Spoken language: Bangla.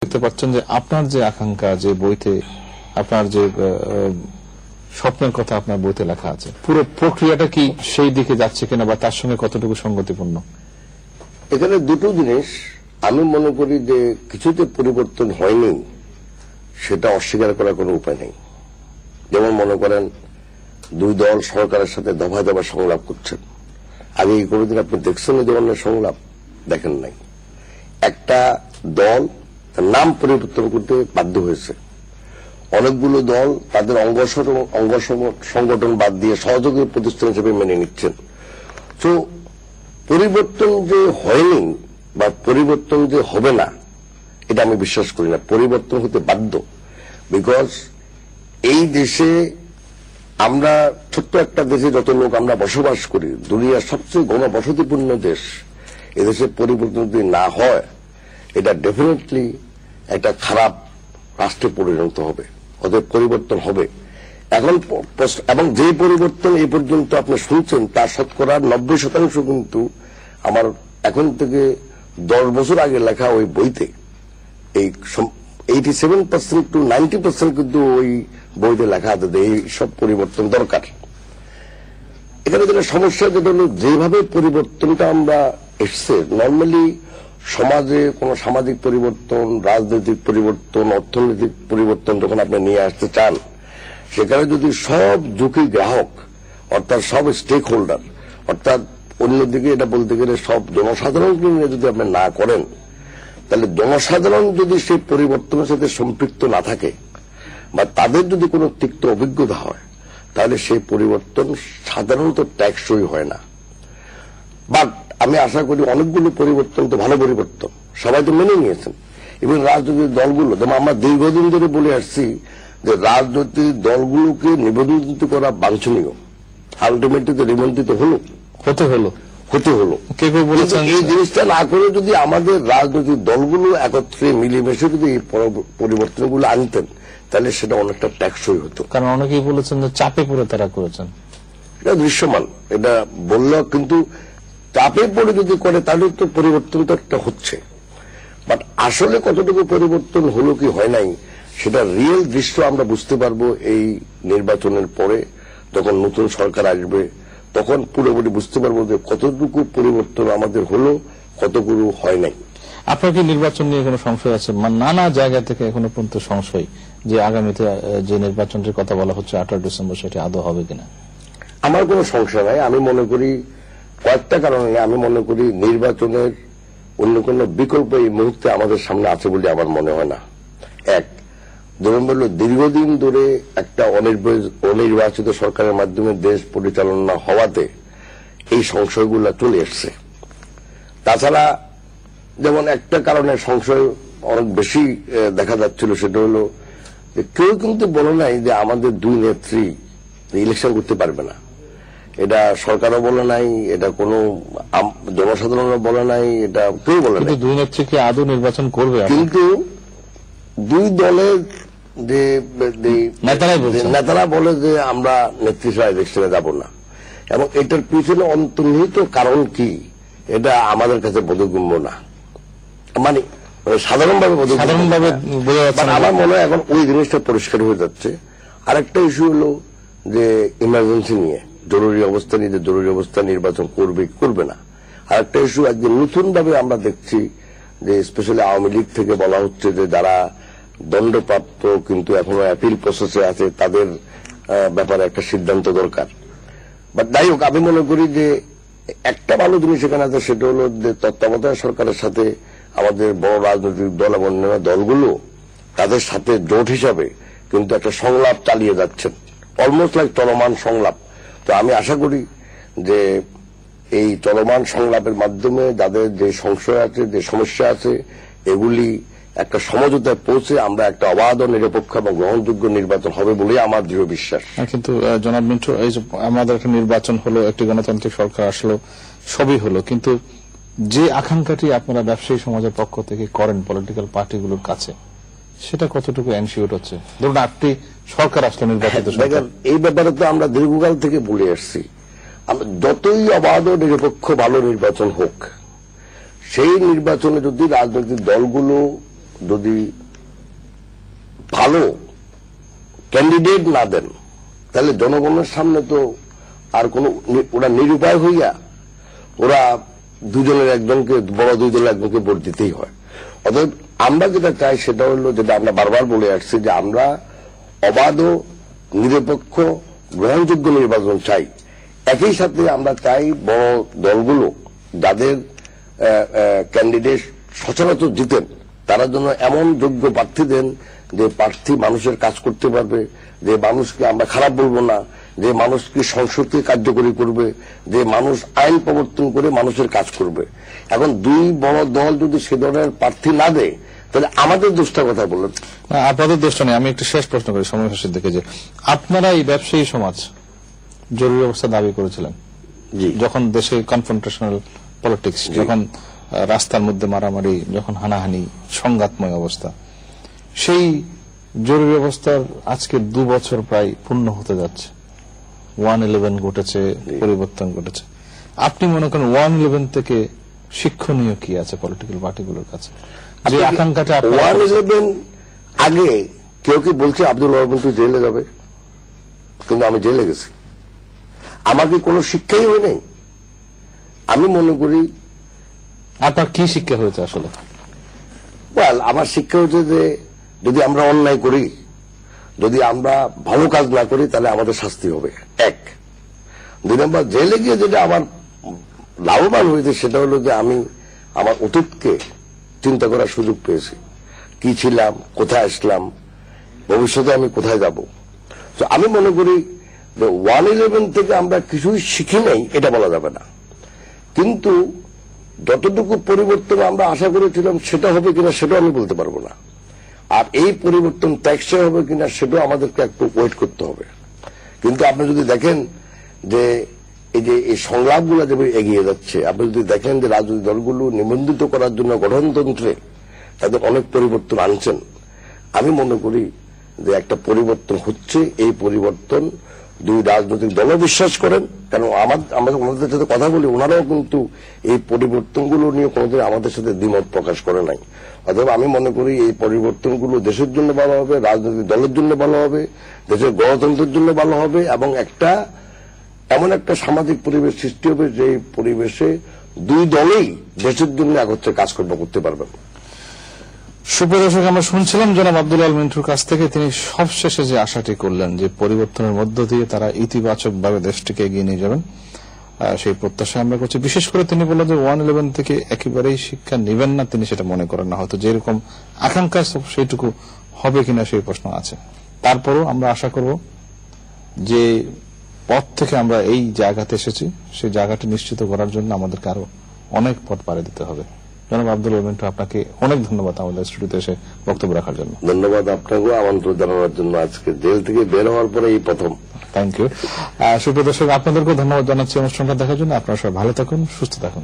দেখতে পাচ্ছেন যে আপনার যে আকাঙ্ক্ষা, যে বইতে আপনার যে স্বপ্নের কথা আপনার বইতে লেখা আছে, পুরো প্রক্রিয়াটা কি সেই দিকে যাচ্ছে কিনা বা তার সঙ্গে কতটুকু সঙ্গতিপূর্ণ? এখানে দুটো জিনিস আমি মনে করি যে কিছুতে পরিবর্তন হয়নি সেটা অস্বীকার করার কোনো উপায় নেই। যেমন মনে করেন দুই দল সরকারের সাথে দফায় দফায় সংলাপ করছেন। আগে কোনোদিন আপনি দেখছেন এই ধরনের সংলাপ? দেখেন নাই। একটা দল তার নাম পরিবর্তন করতে বাধ্য হয়েছে, অনেকগুলো দল তাদের অঙ্গ সংগঠন বাদ দিয়ে সহযোগী প্রতিষ্ঠান হিসেবে মেনে নিচ্ছেন। তো পরিবর্তন যে হয়নি বা পরিবর্তন যে হবে না এটা আমি বিশ্বাস করি না। পরিবর্তন হতে বাধ্য। বিকজ এই দেশে আমরা ছোট্ট একটা দেশে যত লোক আমরা বসবাস করি, দুনিয়ার সবচেয়ে ঘনবসতিপূর্ণ দেশ, এদেশে পরিবর্তন যদি না হয় এটা ডেফিনেটলি একটা খারাপ রাষ্ট্রে পরিণত হবে। অতএব পরিবর্তন হবে এখন। এবং যে পরিবর্তন এই পর্যন্ত আপনি শুনছেন তার শতকরা 90% কিন্তু আমার এখন থেকে 10 বছর আগে লেখা ওই বইতে, এই 87% to 90% কিন্তু ওই বইতে লেখা আছে এই সব পরিবর্তন দরকার। এখানে যেটা সমস্যা যেটা হলো যেভাবে পরিবর্তনটা আমরা এসছে, নর্মালি সমাজে কোন সামাজিক পরিবর্তন, রাজনৈতিক পরিবর্তন, অর্থনৈতিক পরিবর্তন যখন আপনি নিয়ে আসতে চান, সেখানে যদি সব ঝুঁকি গ্রাহক অর্থাৎ সব স্টেক হোল্ডার, অর্থাৎ অন্যদিকে এটা বলতে গেলে সব জনসাধারণকে নিয়ে যদি আপনি না করেন, তাহলে জনসাধারণ যদি সেই পরিবর্তনের সাথে সম্পৃক্ত না থাকে বা তাদের যদি কোনো তিক্ত অভিজ্ঞতা হয়, তাহলে সেই পরিবর্তন সাধারণত টেকসই হয় না। বাট আমি আশা করি অনেকগুলো পরিবর্তন তো ভালো পরিবর্তন, সবাই তো মেনে নিয়েছেন। এবং রাজনৈতিক দলগুলো, যেমন আমরা দীর্ঘদিন ধরে বলে আসছি যে রাজনৈতিক দলগুলোকে নিবন্ধিত করা বাঞ্ছনীয়, আলটিমেটলি তো নিবন্ধিত হতে হলো। কেউ বলেছেন এই জিনিসটা না করে যদি আমাদের রাজনৈতিক দলগুলো একত্রে মিলেমিশে যদি এই পরিবর্তনগুলো আনতেন, তাহলে সেটা অনেকটা টেকসই হতো। কারণ অনেকেই বলেছেন যে চাপে পড়ে তারা করেছেন। এটা দৃশ্যমান, এটা বললেও কিন্তু চাপে পড়ে যদি করে তাহলে তো পরিবর্তন তো একটা হচ্ছে। বাট আসলে কতটুকু পরিবর্তন হলো কি হয় নাই সেটা রিয়েল দৃশ্য আমরা বুঝতে পারবো এই নির্বাচনের পরে। যখন নতুন সরকার আসবে তখন পুরোপুরি বুঝতে পারবো যে কতটুকু পরিবর্তন আমাদের হলো, কতটুকু হয় নাই। আপনার কি নির্বাচন নিয়ে কোনো সংশয় আছে? নানা জায়গা থেকে এখনো পর্যন্ত সংশয় যে আগামীতে যে নির্বাচনটির কথা বলা হচ্ছে 18 ডিসেম্বর, সেটি আদৌ হবে কিনা? আমার কোনো সংশয় নাই। আমি মনে করি কয়েকটা কারণে আমি মনে করি নির্বাচনের অন্য কোনো বিকল্প এই মুহূর্তে আমাদের সামনে আছে বলে আমার মনে হয় না। এক, ধরুন বলল দীর্ঘদিন ধরে একটা অনির্বাচিত সরকারের মাধ্যমে দেশ পরিচালনা হওয়াতে এই সংশয়গুলো চলে এসছে। তাছাড়া যেমন একটা কারণে সংশয় অনেক বেশি দেখা যাচ্ছিল, সেটা হলো যে কেউ কিন্তু বলে নাই যে আমাদের দুই নেত্রী ইলেকশন করতে পারবে না। এটা সরকারও বলে নাই, এটা কোন জনসাধারণও বলে নাই, এটা কেউ বলে নাই। দুই নেত্রী কি আদৌ নির্বাচন করবে? কিন্তু দুই দলের যে নেতারা বলে যে আমরা নেত্রী ছাড়া ইলেকশনে যাব না, এবং এটার পিছনে অন্তর্নিহিত কারণ কি এটা আমাদের কাছে বোধগম্য না। মানে সাধারণভাবে আমার মনে হয় এখন ওই জিনিসটা পরিষ্কার হয়ে যাচ্ছে। আরেকটা ইস্যু হলো যে ইমার্জেন্সি নিয়ে, জরুরি অবস্থা নিয়ে, যে জরুরি অবস্থা নির্বাচন করবে না। আরেকটা ইস্যু একদম নতুন ভাবে আমরা দেখছি যে স্পেশালি আওয়ামী লীগ থেকে বলা হচ্ছে যে যারা দণ্ডপ্রাপ্ত কিন্তু এখনো অ্যাপিল প্রসেসে আছে তাদের ব্যাপারে একটা সিদ্ধান্ত দরকার। বাট যাই হোক, আমি মনে করি যে একটা ভালো জিনিস এখানে আছে, সেটা হলো যে তত্ত্বাবধায়ক সরকারের সাথে আমাদের বড় রাজনৈতিক দল এবং অন্যান্য দলগুলো তাদের সাথে জোট হিসাবে কিন্তু একটা সংলাপ চালিয়ে যাচ্ছেন, অলমোস্ট লাইক চলমান সংলাপ। তো আমি আশা করি যে এই চলমান সংলাপের মাধ্যমে যাদের যে সংশয় আছে, যে সমস্যা আছে, এগুলি একটা সমঝোতায় পৌঁছে আমরা একটা অবাধ, নিরপেক্ষ এবং গ্রহণযোগ্য নির্বাচন হবে বলে আমার দৃঢ় বিশ্বাস। কিন্তু জনাব মিন্টু, এই যে আমাদের একটা নির্বাচন হলো, একটি গণতান্ত্রিক সরকার আসলো, সবই হলো, কিন্তু যে আকাঙ্ক্ষাটি আপনারা ব্যবসায়ী সমাজের পক্ষ থেকে করেন পলিটিক্যাল পার্টিগুলোর কাছে, সেটা কতটুকু এনশিওর হচ্ছে? ধরুন আপনি সরকার আসলে নির্বাচিত সরকার, এই ব্যাপারে তো আমরা দীর্ঘকাল থেকে বলে আসছি, যতই অবাধ নিরপেক্ষ ভালো নির্বাচন হোক, সেই নির্বাচনে যদি রাজনৈতিক দলগুলো যদি ভালো ক্যান্ডিডেট না দেন তাহলে জনগণের সামনে তো আর কোনো ওরা নিরুপায় হইয়া ওরা দুজনের একজনকে বড় দুই দলের একজনকে ভোট দিতেই হয়। অতএব আমরা যেটা চাই সেটা হলো, যেটা আমরা বারবার বলে আসছি, যে আমরা অবাধ নিরপেক্ষ গ্রহণযোগ্য নির্বাচন চাই। একই সাথে আমরা চাই বড় দলগুলো যাদের ক্যান্ডিডেট সচরাচর জিতেন তারা যেন এমন যোগ্য প্রার্থী দেন যে প্রার্থী মানুষের কাজ করতে পারবে, যে মানুষকে আমরা খারাপ বলবো না, যে মানুষকে সংসদকে কার্যকরী করবে, যে মানুষ আইন প্রবর্তন করে মানুষের কাজ করবে। এখন দুই বড় দল যদি সে ধরনের প্রার্থী না দেয় তাহলে আমাদের দোষটা কথা বললেন। আপনাদের দোষটা নেই। আমি একটা শেষ প্রশ্ন করি সময় শেষের দিকে, যে আপনারা এই ব্যবসায়ী সমাজ জরুরি অবস্থা দাবি করেছিলেন যখন দেশে কনফ্রন্টেশনাল পলিটিক্স, যখন রাস্তার মধ্যে মারামারি, যখন হানাহানি, সংঘাতময় অবস্থা, সেই জরুরি অবস্থার আজকে 2 বছর প্রায় পূর্ণ হতে যাচ্ছে। 1/11 ঘটেছে, পরিবর্তন ঘটেছে। আপনি মনে করেন 1/11 থেকে শিক্ষণীয় কি আছে পলিটিক্যাল পার্টিগুলোর কাছে? যে আকাঙ্ক্ষাটা 1/11 আগে কেউ কি বলছে আব্দুল রহমান তুই জেলে যাবে, কিন্তু আমি জেলে গেছি, আমাকে কোনো শিক্ষাই হয় নাই। আমি মনে করি আপনার কি শিক্ষা হয়েছে আসলে? আমার শিক্ষা হচ্ছে যে যদি আমরা অন্যায় করি, যদি আমরা ভালো কাজ না করি তাহলে আমাদের শাস্তি হবে, 1। 2 নম্বর, জেলে গিয়ে যেটা আমার লাভবান হয়েছে সেটা হলো যে আমি আমার অতীতকে চিন্তা করার সুযোগ পেয়েছি, কি ছিলাম, কোথায় আসলাম, ভবিষ্যতে আমি কোথায় যাব। তো আমি মনে করি যে 1/11 থেকে আমরা কিছুই শিখি নাই এটা বলা যাবে না, কিন্তু যতটুকু পরিবর্তন আমরা আশা করেছিলাম সেটা হবে কিনা সেটাও আমি বলতে পারবো না। আর এই পরিবর্তন টেকসই হবে কিনা সেটাও আমাদেরকে একটু ওয়েট করতে হবে। কিন্তু আপনি যদি দেখেন যে এই সংলাপগুলো যেভাবে এগিয়ে যাচ্ছে, আপনি যদি দেখেন যে রাজনৈতিক দলগুলো নিবন্ধিত করার জন্য গঠনতন্ত্রে তাদের অনেক পরিবর্তন আনছেন, আমি মনে করি যে একটা পরিবর্তন হচ্ছে। এই পরিবর্তন 2 রাজনৈতিক দলও বিশ্বাস করেন, কারণ আমরা ওনাদের সাথে কথা বলি, ওনারাও কিন্তু এই পরিবর্তনগুলো নিয়ে কোনোদিন আমাদের সাথে দ্বিমত প্রকাশ করে নাই। অথবা আমি মনে করি এই পরিবর্তনগুলো দেশের জন্য ভালো হবে, রাজনৈতিক দলের জন্য ভালো হবে, দেশের গণতন্ত্রের জন্য ভালো হবে, এবং এমন একটা সামাজিক পরিবেশ সৃষ্টি হবে যে পরিবেশে 2 দলেই দেশের জন্য একত্রে কাজকর্ম করতে পারবেন। সুপ্রিয় দর্শক, আমরা শুনছিলাম জনাব আব্দুল আল মিন্টুর কাছ থেকে। তিনি সবশেষে যে আশাটি করলেন যে পরিবর্তনের মধ্য দিয়ে তারা ইতিবাচকভাবে দেশটিকে এগিয়ে নিয়ে যাবেন, সেই প্রত্যাশা আমরা করছি। বিশেষ করে তিনি বললেন যে 1/11 থেকে একেবারেই শিক্ষা নেবেন না, তিনি সেটা মনে করেন না। হয়তো যেরকম আকাঙ্ক্ষা সেইটুকু হবে কিনা সেই প্রশ্ন আছে। তারপরও আমরা আশা করব যে পথ থেকে আমরা এই জায়গাতে এসেছি, সেই জায়গাটি নিশ্চিত করার জন্য আমাদেরকে আরো অনেক পথ পাড়ি দিতে হবে। জনাব আব্দুল আল মিন্টু, আপনাকে অনেক ধন্যবাদ আমাদের স্টুডিওতে এসে বক্তব্য রাখার জন্য। ধন্যবাদ আপনাকেও আমন্ত্রণ জানানোর জন্য। আজকে জেল থেকে বের হওয়ার পরে এই প্রথম। Thank you. সুপ্রিয় দর্শক, আপনাদেরকেও ধন্যবাদ জানাচ্ছি অনুষ্ঠানটা দেখার জন্য। আপনারা সবাই ভালো থাকুন, সুস্থ থাকুন।